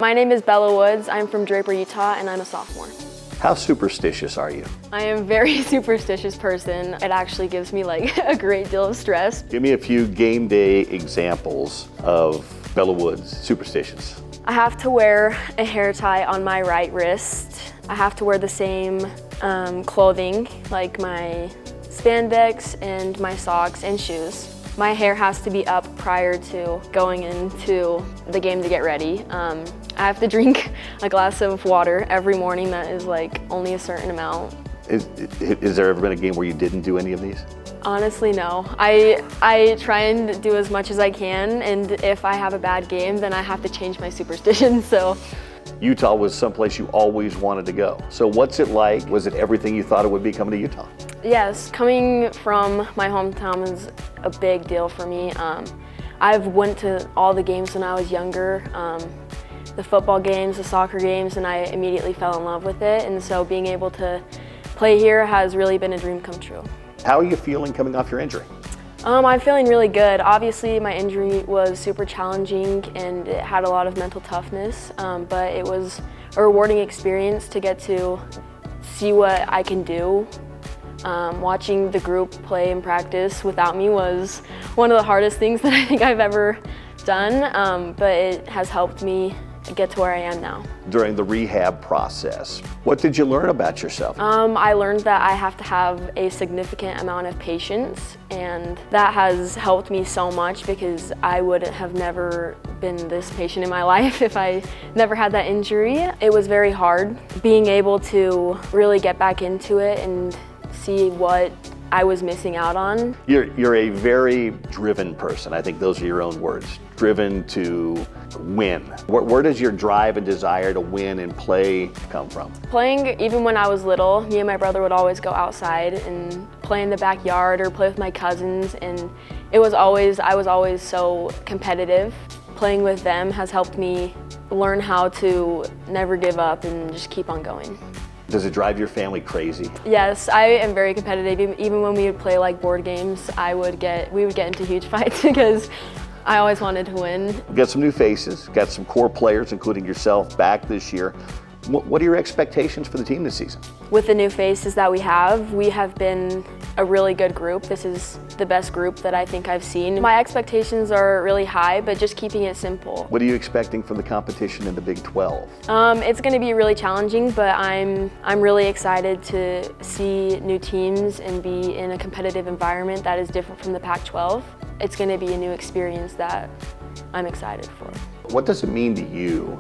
My name is Bella Woods. I'm from Draper, Utah, and I'm a sophomore. How superstitious are you? I am a very superstitious person. It actually gives me like a great deal of stress. Give me a few game day examples of Bella Woods superstitions. I have to wear a hair tie on my right wrist. I have to wear the same clothing, like my spandex and my socks and shoes. My hair has to be up prior to going into the game to get ready. I have to drink a glass of water every morning that is like only a certain amount. Is there ever been a game where you didn't do any of these? Honestly, no. I try and do as much as I can, and if I have a bad game, then I have to change my superstition, so. Utah was someplace you always wanted to go. So what's it like? Was it everything you thought it would be coming to Utah? Yes, coming from my hometown is a big deal for me. I've went to all the games when I was younger, the football games, the soccer games, and I immediately fell in love with it. And so being able to play here has really been a dream come true. How are you feeling coming off your injury? I'm feeling really good. Obviously, my injury was super challenging and it had a lot of mental toughness, but it was a rewarding experience to get to see what I can do. Watching the group play and practice without me was one of the hardest things that I think I've ever done, but it has helped me get to where I am now. During the rehab process, what did you learn about yourself? I learned that I have to have a significant amount of patience, and that has helped me so much because I would have never been this patient in my life if I never had that injury. It was very hard being able to really get back into it and see what I was missing out on. You're a very driven person. I think those are your own words. Driven to win. Where does your drive and desire to win and play come from? Playing, even when I was little, me and my brother would always go outside and play in the backyard or play with my cousins, and I was always so competitive. Playing with them has helped me learn how to never give up and just keep on going. Does it drive your family crazy? Yes, I am very competitive. Even when we would play like board games, we would get into huge fights because I always wanted to win. We've got some new faces, got some core players, including yourself, back this year. What are your expectations for the team this season? With the new faces that we have been a really good group. This is the best group that I think I've seen. My expectations are really high, but just keeping it simple. What are you expecting from the competition in the Big 12? It's going to be really challenging, but I'm really excited to see new teams and be in a competitive environment that is different from the Pac-12. It's going to be a new experience that I'm excited for. What does it mean to you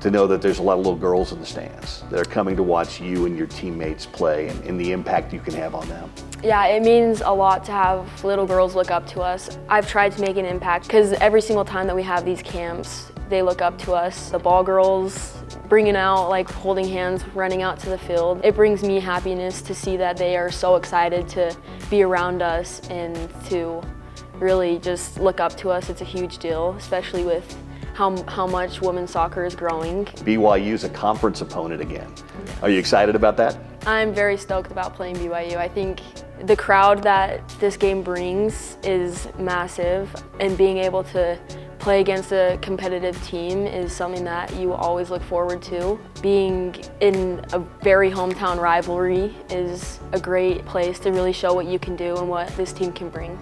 to know that there's a lot of little girls in the stands that are coming to watch you and your teammates play and the impact you can have on them? Yeah, it means a lot to have little girls look up to us. I've tried to make an impact because every single time that we have these camps, they look up to us. The ball girls bringing out, like holding hands, running out to the field. It brings me happiness to see that they are so excited to be around us and to really just look up to us. It's a huge deal, especially with how much women's soccer is growing. BYU's a conference opponent again. Are you excited about that? I'm very stoked about playing BYU. I think the crowd that this game brings is massive, and being able to play against a competitive team is something that you always look forward to. Being in a very hometown rivalry is a great place to really show what you can do and what this team can bring.